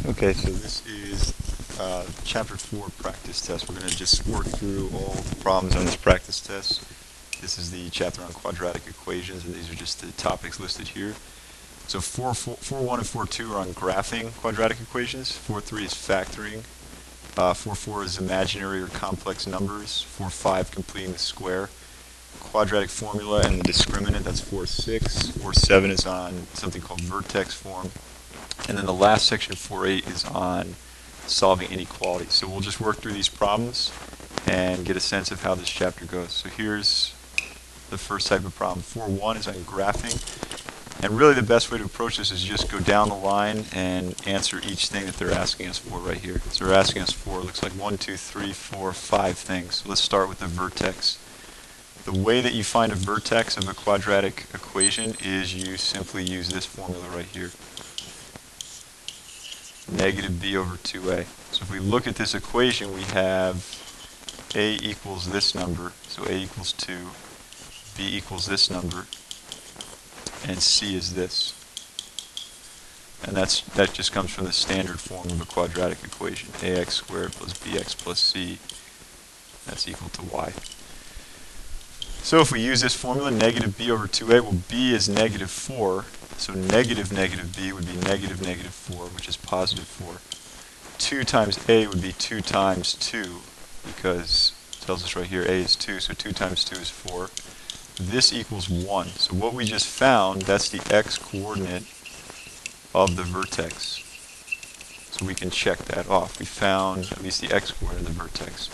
Okay, so this is chapter 4 practice test. We're going to just work through all the problems on this practice test. This is the chapter on quadratic equations, and these are just the topics listed here. So 4.1 and 4.2 are on graphing quadratic equations. 4.3 is factoring. 4.4 is imaginary or complex numbers. 4.5 completing the square. Quadratic formula and the discriminant, that's 4.6. 4.7 is on something called vertex form. And then the last section, 4.8, is on solving inequalities. So we'll just work through these problems and get a sense of how this chapter goes. So here's the first type of problem. 4.1 is on graphing. And really the best way to approach this is just go down the line and answer each thing that they're asking us for right here. So they're asking us for, looks like 1, 2, 3, 4, 5 things. So let's start with the vertex. The way that you find a vertex of a quadratic equation is you simply use this formula right here. Negative b over 2a. So if we look at this equation, we have a equals this number, so a equals 2, b equals this number, and c is this. And that just comes from the standard form of a quadratic equation. Ax squared plus bx plus c, that's equal to y. So if we use this formula, negative b over 2a, well, b is negative 4. So negative b would be negative 4, which is positive 4. 2 times a would be 2 times 2, because it tells us right here a is 2, so 2 times 2 is 4. This equals 1. So what we just found, that's the x-coordinate of the vertex. So we can check that off. We found at least the x-coordinate of the vertex.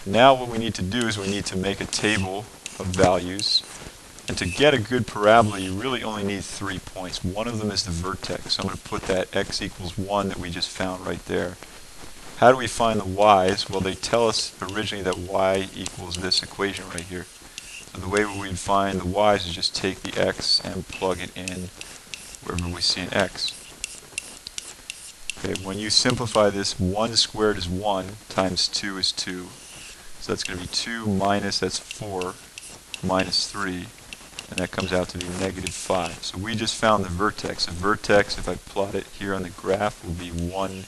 Now what we need to do is we need to make a table of values. And to get a good parabola, you really only need 3 points. One of them is the vertex. So I'm going to put that x equals 1 that we just found right there. How do we find the y's? Well, they tell us originally that y equals this equation right here. So the way we'd find the y's is just take the x and plug it in wherever we see an x. Okay, when you simplify this, 1 squared is 1 times 2 is 2. So that's going to be 2 minus, that's 4, minus 3. And that comes out to be negative 5. So we just found the vertex. A vertex, if I plot it here on the graph, will be 1,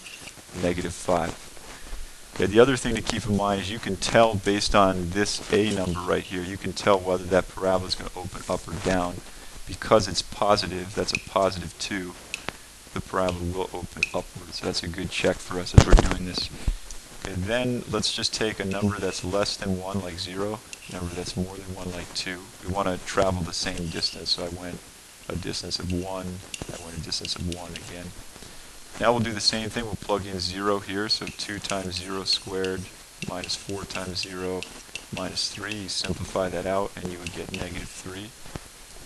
negative 5. Okay, the other thing to keep in mind is you can tell based on this a number right here, you can tell whether that parabola is going to open up or down. Because it's positive, that's a positive 2, the parabola will open upwards. So that's a good check for us as we're doing this. Okay, then let's just take a number that's less than 1, like 0. Number that's more than 1, like 2. We want to travel the same distance, so I went a distance of 1, I went a distance of 1 again. Now we'll do the same thing, we'll plug in 0 here, so 2 times 0 squared minus 4 times 0 minus 3. You simplify that out and you would get negative 3.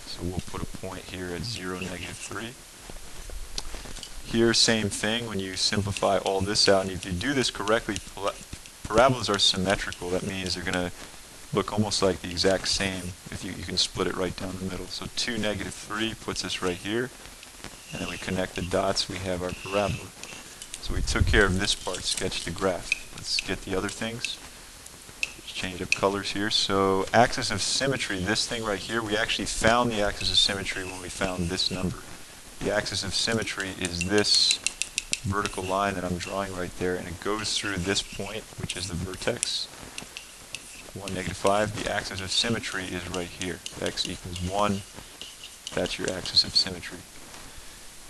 So we'll put a point here at 0, negative 3. Here, same thing, when you simplify all this out, and if you do this correctly, parabolas are symmetrical. That means they're going to look almost like the exact same if you can split it right down the middle. So 2, negative 3 puts us right here, and then we connect the dots, we have our parabola. So we took care of this part, sketched the graph. Let's get the other things. Let's change up colors here. So axis of symmetry, this thing right here, we actually found the axis of symmetry when we found this number. The axis of symmetry is this vertical line that I'm drawing right there, and it goes through this point, which is the vertex. 1, negative 5. The axis of symmetry is right here. X equals 1. That's your axis of symmetry.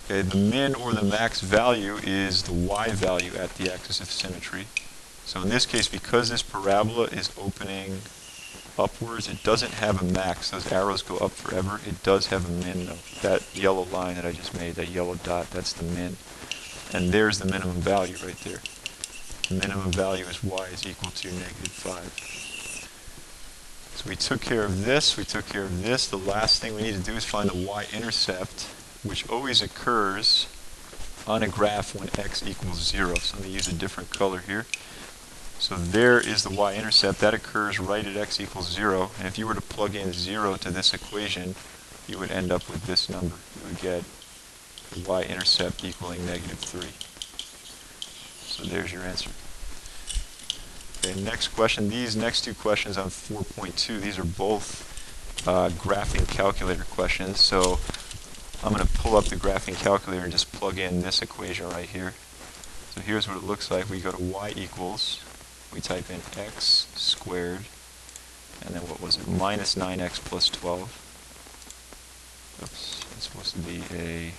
Okay, the min or the max value is the y value at the axis of symmetry. So in this case, because this parabola is opening upwards, it doesn't have a max. Those arrows go up forever. It does have a min though. That yellow line that I just made, that yellow dot, that's the min. And there's the minimum value right there. The minimum value is y is equal to negative 5. So we took care of this, we took care of this. The last thing we need to do is find the y-intercept, which always occurs on a graph when x equals 0. So I'm going to use a different color here. So there is the y-intercept. That occurs right at x equals 0. And if you were to plug in 0 to this equation, you would end up with this number. You would get the y-intercept equaling negative 3. So there's your answer. Okay, next question. These next two questions on 4.2, these are both graphing calculator questions. So I'm going to pull up the graphing calculator and just plug in this equation right here. So here's what it looks like. We go to y equals, we type in x squared, and then what was it, minus 9x plus 12. Oops, it's supposed to be a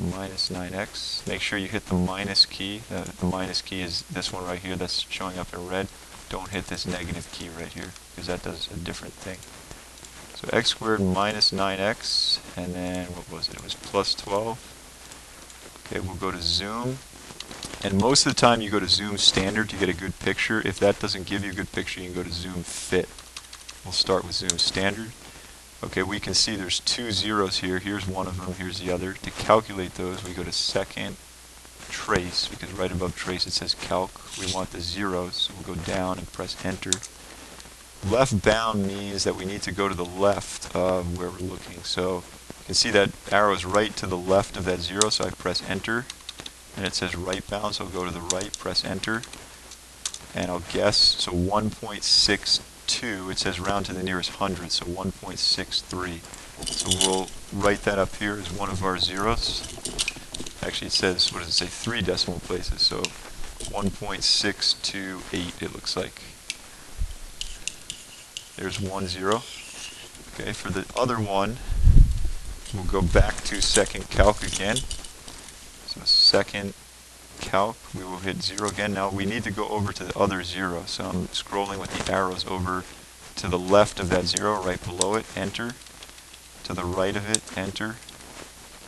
minus 9x. Make sure you hit the minus key. The minus key is this one right here that's showing up in red. Don't hit this negative key right here, because that does a different thing. So x squared minus 9x, and then what was it? It was plus 12. Okay, we'll go to zoom. And most of the time you go to zoom standard to get a good picture. If that doesn't give you a good picture, you can go to zoom fit. We'll start with zoom standard. Okay, we can see there's two zeros here. Here's one of them, here's the other. To calculate those, we go to second trace, because right above trace it says calc. We want the zeros, so we'll go down and press enter. Left bound means that we need to go to the left of where we're looking. So you can see that arrow is right to the left of that zero, so I press enter. And it says right bound, so I'll go to the right, press enter. And I'll guess, so 1.62, it says round to the nearest hundred, so 1.63. So we'll write that up here as one of our zeros. Actually it says, what does it say, 3 decimal places, so 1.628 it looks like. There's 1 0. Okay, for the other one, we'll go back to second calc again. So second calc, we will hit 0 again. Now we need to go over to the other 0, so I'm scrolling with the arrows over to the left of that 0, right below it, enter. To the right of it, enter.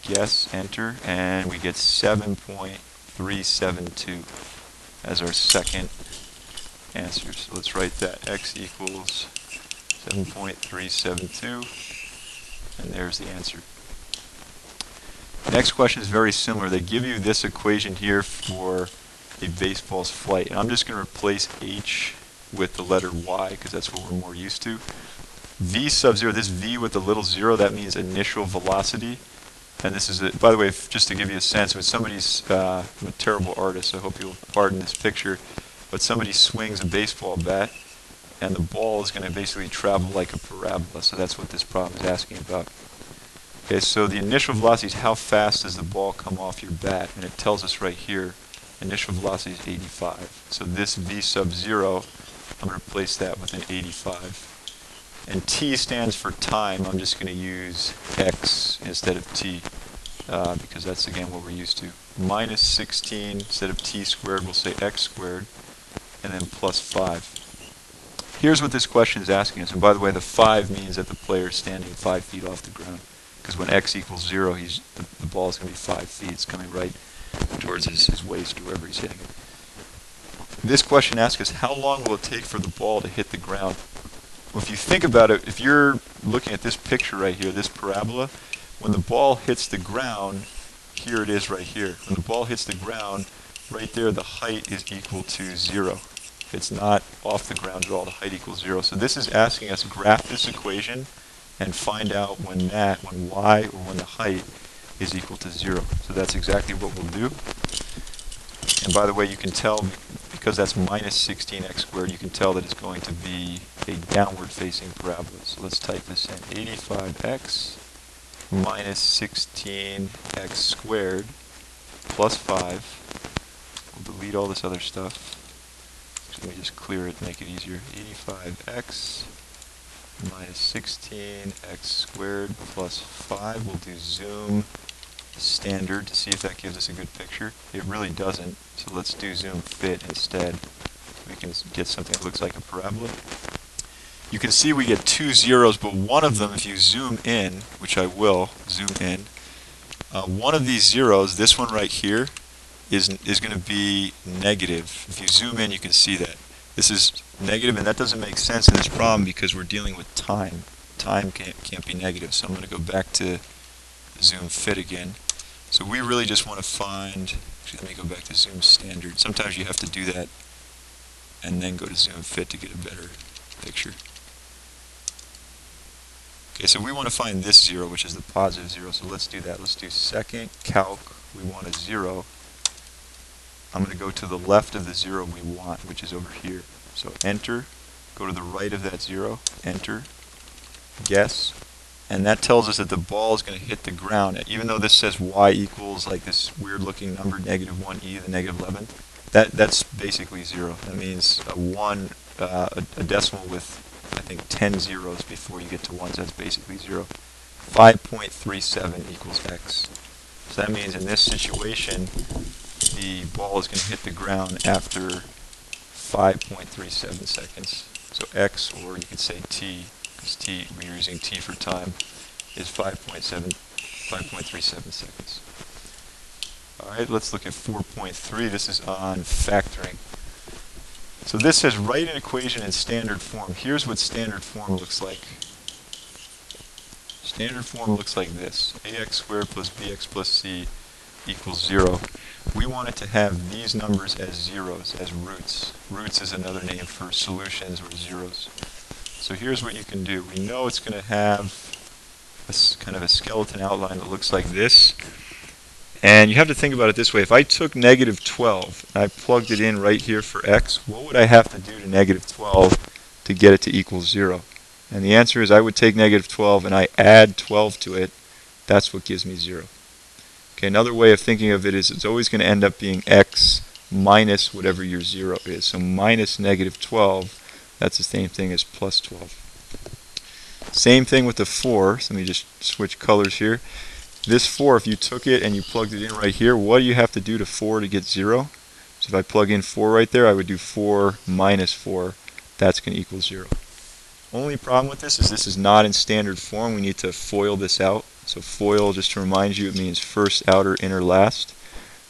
Guess, enter, and we get 7.372 as our second answer. So let's write that, x equals 7.372, and there's the answer. Next question is very similar. They give you this equation here for a baseball's flight, and I'm just going to replace h with the letter y because that's what we're more used to. V sub 0, this v with the little 0, that means initial velocity. And this is, by the way, just to give you a sense, when somebody's, I'm a terrible artist, I hope you'll pardon this picture, but somebody swings a baseball bat, and the ball is going to basically travel like a parabola. So that's what this problem is asking about. Okay, so the initial velocity is how fast does the ball come off your bat, and it tells us right here, initial velocity is 85. So this v sub 0, I'm going to replace that with an 85. And t stands for time. I'm just going to use x instead of t, because that's again what we're used to. Minus 16, instead of t squared, we'll say x squared, and then plus 5. Here's what this question is asking us. And by the way, the 5 means that the player is standing 5 feet off the ground. Because when x equals 0, the ball is going to be 5 feet. It's coming right towards his waist or wherever he's hitting it. This question asks us, how long will it take for the ball to hit the ground? Well, if you think about it, if you're looking at this picture right here, this parabola, when the ball hits the ground, here it is right here. When the ball hits the ground, right there the height is equal to 0. It's not off the ground at all, the height equals 0. So this is asking us to graph this equation and find out when y, or when the height is equal to 0. So that's exactly what we'll do. And by the way, you can tell, because that's minus 16x squared, you can tell that it's going to be a downward facing parabola. So let's type this in, 85x minus 16x squared plus 5. We'll delete all this other stuff. So let me just clear it, make it easier. 85x minus 16x squared plus 5. We'll do zoom standard to see if that gives us a good picture. It really doesn't, so let's do zoom fit instead. We can get something that looks like a parabola. You can see we get 2 zeros, but one of them, if you zoom in, which I will, zoom in, one of these zeros, this one right here, is going to be negative. If you zoom in, you can see that. This is negative, and that doesn't make sense in this problem because we're dealing with time. Time can't be negative, so I'm going to go back to zoom fit again. So we really just want to find, actually let me go back to zoom standard. Sometimes you have to do that and then go to zoom fit to get a better picture. Okay, so we want to find this 0, which is the positive 0, so let's do that. Let's do second calc, we want a 0. I'm going to go to the left of the 0 we want, which is over here. So enter, go to the right of that 0, enter, guess, and that tells us that the ball is going to hit the ground. Even though this says y equals like this weird looking number, -1e to the -11th, that's basically 0. That means a 1, a decimal with, I think, 10 zeros before you get to 1, so that's basically 0. 5.37 equals x. So that means in this situation, the ball is going to hit the ground after 5.37 seconds. So x, or you could say t, because t, we're using t for time, is 5.37 seconds. All right, let's look at 4.3. This is on factoring. So this says write an equation in standard form. Here's what standard form looks like. Standard form looks like this. ax squared plus bx plus c equals 0. We want it to have these numbers as zeros, as roots. Roots is another name for solutions or zeros. So here's what you can do. We know it's going to have a kind of a skeleton outline that looks like this. And you have to think about it this way. If I took -12 and I plugged it in right here for x, what would I have to do to -12 to get it to equal 0? And the answer is I would take -12 and I add 12 to it. That's what gives me 0. Okay, another way of thinking of it is it's always going to end up being x minus whatever your 0 is. So minus -12, that's the same thing as plus 12. Same thing with the 4. So let me just switch colors here. This 4, if you took it and you plugged it in right here, what do you have to do to 4 to get 0? So if I plug in 4 right there, I would do 4 minus 4. That's going to equal 0. Only problem with this is not in standard form. We need to FOIL this out. So FOIL, just to remind you, it means first, outer, inner, last.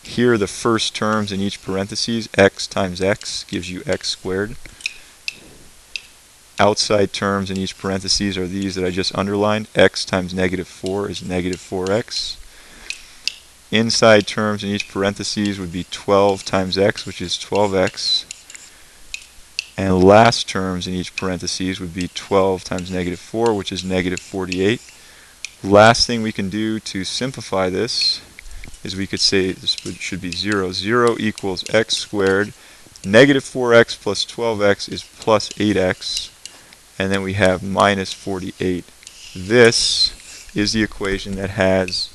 Here are the first terms in each parentheses. X times x gives you x squared. Outside terms in each parentheses are these that I just underlined. X times -4 is -4x. Inside terms in each parentheses would be 12 times x, which is 12x. And last terms in each parentheses would be 12 times -4, which is -48. Last thing we can do to simplify this is we could say this should be 0. 0 equals x squared. -4x plus 12x is plus 8x. And then we have minus 48. This is the equation that has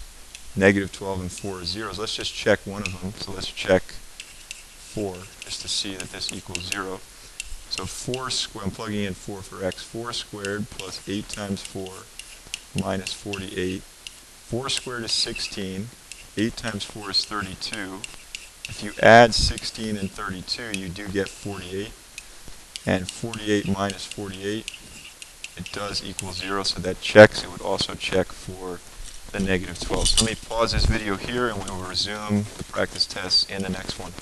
-12 and 4 as zeros. Let's just check one of them. So let's check 4 just to see that this equals 0. So 4 squared, I'm plugging in 4 for x. 4 squared plus 8 times 4 minus 48. 4 squared is 16. 8 times 4 is 32. If you add 16 and 32, you do get 48. And 48 minus 48, it does equal 0, so that checks. It would also check for the -12. So let me pause this video here and we will resume the practice tests in the next one.